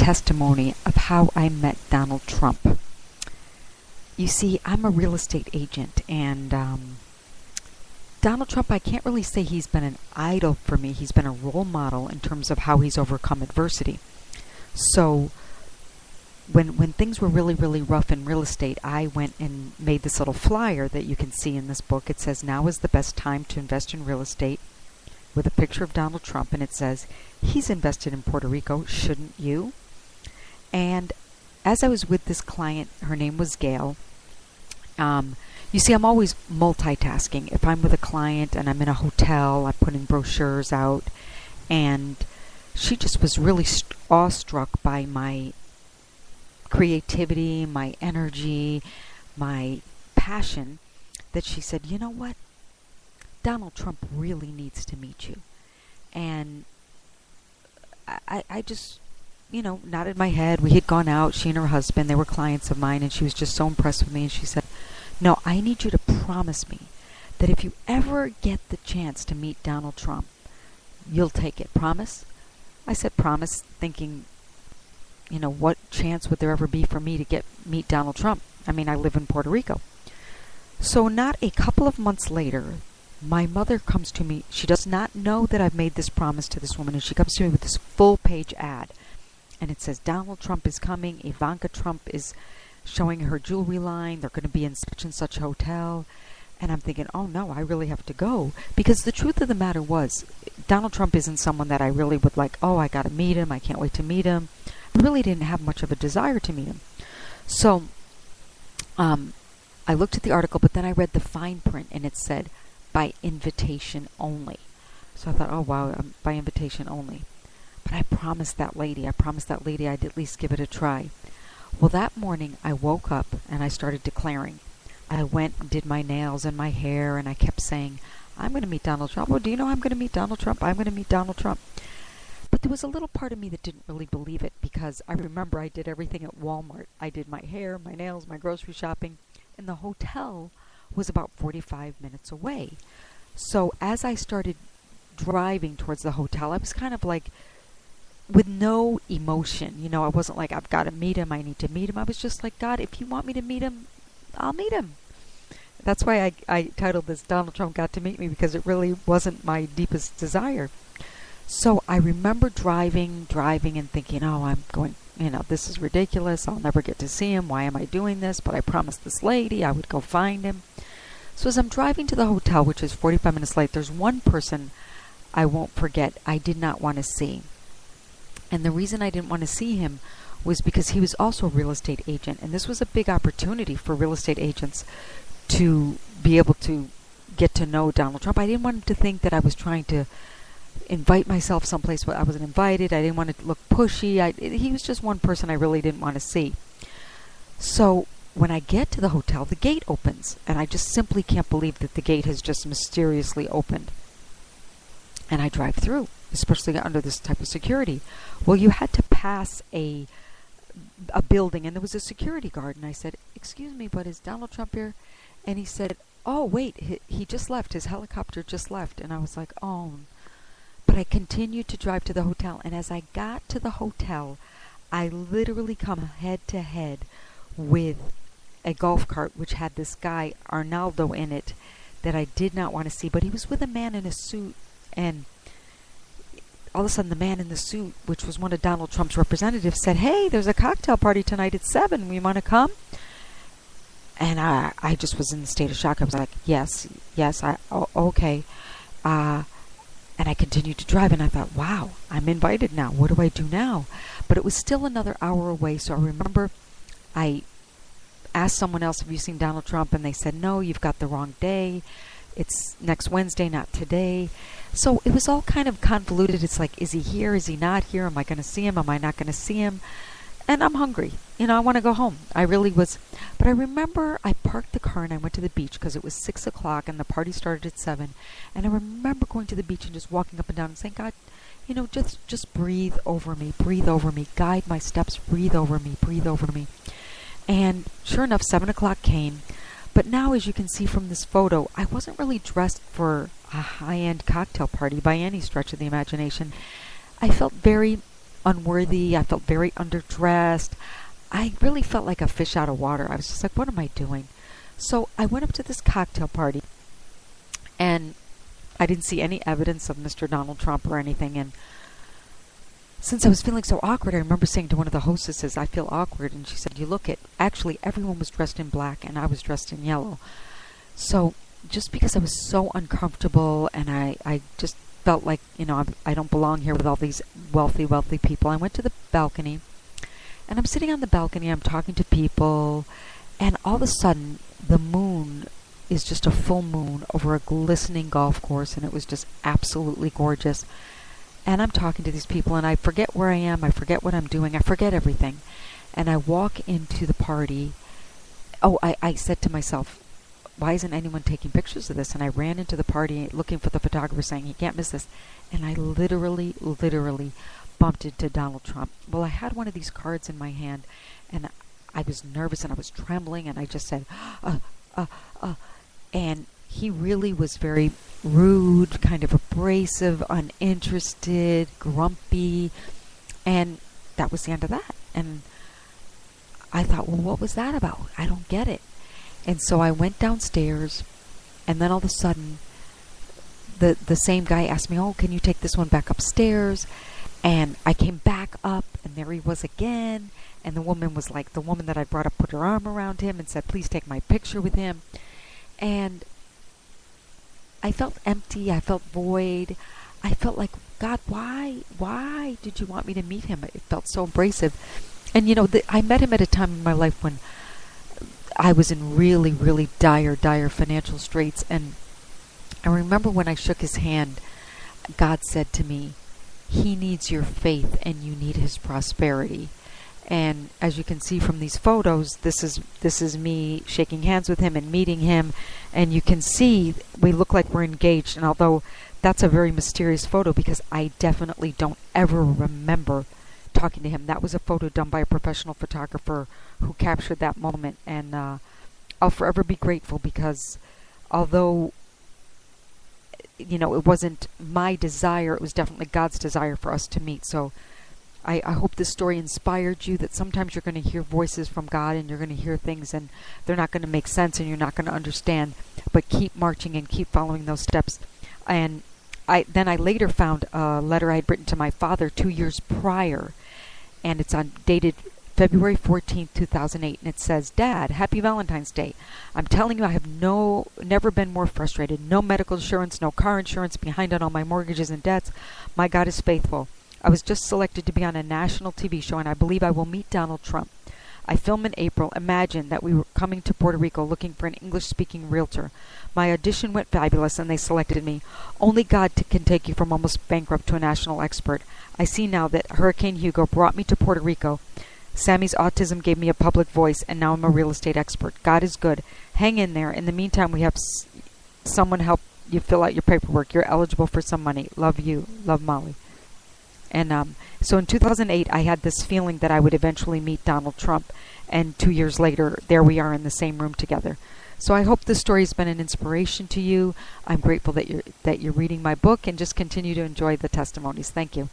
testimony of how I met Donald Trump. You see, I'm a real estate agent, and Donald Trump, I can't really say he's been an idol for me. He's been a role model in terms of how he's overcome adversity. So when things were really, really rough in real estate, I went and made this little flyer that you can see in this book. It says, "Now is the best time to invest in real estate," with a picture of Donald Trump, and it says, "He's invested in Puerto Rico, shouldn't you?" And as I was with this client, her name was Gail. You see, I'm always multitasking. If I'm with a client and I'm in a hotel, I'm putting brochures out, and she just was really awestruck by my creativity, my energy, my passion, that she said, "You know what? Donald Trump really needs to meet you." And I just, nodded my head. We had gone out, she and her husband, they were clients of mine, and she was just so impressed with me, and she said, "No, I need you to promise me that if you ever get the chance to meet Donald Trump, you'll take it. Promise?" I said, "Promise," thinking, what chance would there ever be for me to meet Donald Trump? I mean, I live in Puerto Rico. So not a couple of months later, my mother comes to me. She does not know that I've made this promise to this woman, and she comes to me with this full-page ad. And it says, "Donald Trump is coming. Ivanka Trump is showing her jewelry line. They're going to be in such and such hotel." And I'm thinking, oh no, I really have to go. Because the truth of the matter was, Donald Trump isn't someone that I really would like, oh, I got to meet him. I can't wait to meet him. I really didn't have much of a desire to meet him. So I looked at the article, but then I read the fine print, and it said, "By invitation only." So I thought, oh wow, by invitation only. But I promised that lady I'd at least give it a try. Well, that morning I woke up and I started declaring. I went and did my nails and my hair, and I kept saying, "I'm going to meet Donald Trump. Oh, do you know I'm going to meet Donald Trump? I'm going to meet Donald Trump." But there was a little part of me that didn't really believe it, because I remember I did everything at Walmart. I did my hair, my nails, my grocery shopping, and the hotel was about 45 minutes away. So as I started driving towards the hotel, I was kind of like with no emotion. I wasn't like, I've got to meet him, I need to meet him. I was just like, God, if you want me to meet him, I'll meet him. That's why I titled this Donald Trump Got to Meet Me, because it really wasn't my deepest desire. So I remember driving and thinking, oh, I'm going, this is ridiculous. I'll never get to see him. Why am I doing this? But I promised this lady I would go find him. So as I'm driving to the hotel, which is 45 minutes late, there's one person I won't forget I did not want to see. And the reason I didn't want to see him was because he was also a real estate agent. And this was a big opportunity for real estate agents to be able to get to know Donald Trump. I didn't want him to think that I was trying to invite myself someplace where I wasn't invited. I didn't want it to look pushy. He was just one person I really didn't want to see. So when I get to the hotel, the gate opens, and I just simply can't believe that the gate has just mysteriously opened. And I drive through, especially under this type of security. Well, you had to pass a building, and there was a security guard, and I said, "Excuse me, but is Donald Trump here?" And he said, "Oh, wait, he just left. His helicopter just left." And I was like, oh. But I continued to drive to the hotel, and as I got to the hotel, I literally come head to head with a golf cart which had this guy, Arnaldo, in it that I did not want to see. But he was with a man in a suit, and all of a sudden the man in the suit, which was one of Donald Trump's representatives, said, "Hey, there's a cocktail party tonight at 7. We want to come?" And I just was in a state of shock. I was like, yes, okay. And I continued to drive, and I thought, wow, I'm invited now. What do I do now? But it was still another hour away, so I remember I asked someone else, "Have you seen Donald Trump?" And they said, "No, you've got the wrong day. It's next Wednesday, not today." So it was all kind of convoluted. It's like, is he here? Is he not here? Am I going to see him? Am I not going to see him? And I'm hungry. I want to go home. I really was. But I remember I parked the car and I went to the beach because it was 6 o'clock and the party started at 7. And I remember going to the beach and just walking up and down and saying, "God, just breathe over me, guide my steps, breathe over me. And sure enough, 7 o'clock came. But now, as you can see from this photo, I wasn't really dressed for a high-end cocktail party by any stretch of the imagination. I felt very unworthy. I felt very underdressed. I really felt like a fish out of water. I was just like, what am I doing? So I went up to this cocktail party, and I didn't see any evidence of Mr. Donald Trump or anything. And since I was feeling so awkward, I remember saying to one of the hostesses, I feel awkward. And she said, you look it. Actually, everyone was dressed in black, and I was dressed in yellow. So just because I was so uncomfortable, and I just felt like, I don't belong here with all these wealthy people, I went to the balcony, and I'm sitting on the balcony, I'm talking to people, and all of a sudden, the moon is just a full moon over a glistening golf course, and it was just absolutely gorgeous. And I'm talking to these people, and I forget where I am, I forget what I'm doing, I forget everything. And I walk into the party. I said to myself, why isn't anyone taking pictures of this? And I ran into the party looking for the photographer, saying, you can't miss this. And I literally bumped into Donald Trump. Well, I had one of these cards in my hand, and I was nervous, and I was trembling, and I just said, and he really was very rude, kind of abrasive, uninterested, grumpy, and that was the end of that. And I thought, well, what was that about? I don't get it. And so I went downstairs, and then all of a sudden, the same guy asked me, can you take this one back upstairs? And I came back up, and there he was again. And the woman that I brought up put her arm around him and said, please take my picture with him. And I felt empty. I felt void. I felt like, God, why did you want me to meet him? It felt so abrasive. And, I met him at a time in my life when I was in really, really dire financial straits. And I remember when I shook his hand, God said to me, he needs your faith and you need his prosperity. And as you can see from these photos, this is me shaking hands with him and meeting him. And you can see we look like we're engaged. And although that's a very mysterious photo, because I definitely don't ever remember talking to him. That was a photo done by a professional photographer who captured that moment. And I'll forever be grateful, because although it wasn't my desire, it was definitely God's desire for us to meet. So I hope this story inspired you, that sometimes you're going to hear voices from God, and you're going to hear things and they're not going to make sense and you're not going to understand, but keep marching and keep following those steps. And I later found a letter I'd written to my father 2 years prior, and it's dated February 14th, 2008, and it says, Dad, happy Valentine's Day. I'm telling you, I have never been more frustrated. No medical insurance, no car insurance, behind on all my mortgages and debts. My God is faithful. I was just selected to be on a national TV show, and I believe I will meet Donald Trump. I film in April. Imagine that we were coming to Puerto Rico looking for an English-speaking realtor. My audition went fabulous, and they selected me. Only God can take you from almost bankrupt to a national expert. I see now that Hurricane Hugo brought me to Puerto Rico. Sammy's autism gave me a public voice, and now I'm a real estate expert. God is good. Hang in there. In the meantime, we have someone help you fill out your paperwork. You're eligible for some money. Love you. Love, Molly. And so in 2008, I had this feeling that I would eventually meet Donald Trump, and 2 years later, there we are in the same room together. So I hope this story has been an inspiration to you. I'm grateful that you're reading my book, and just continue to enjoy the testimonies. Thank you.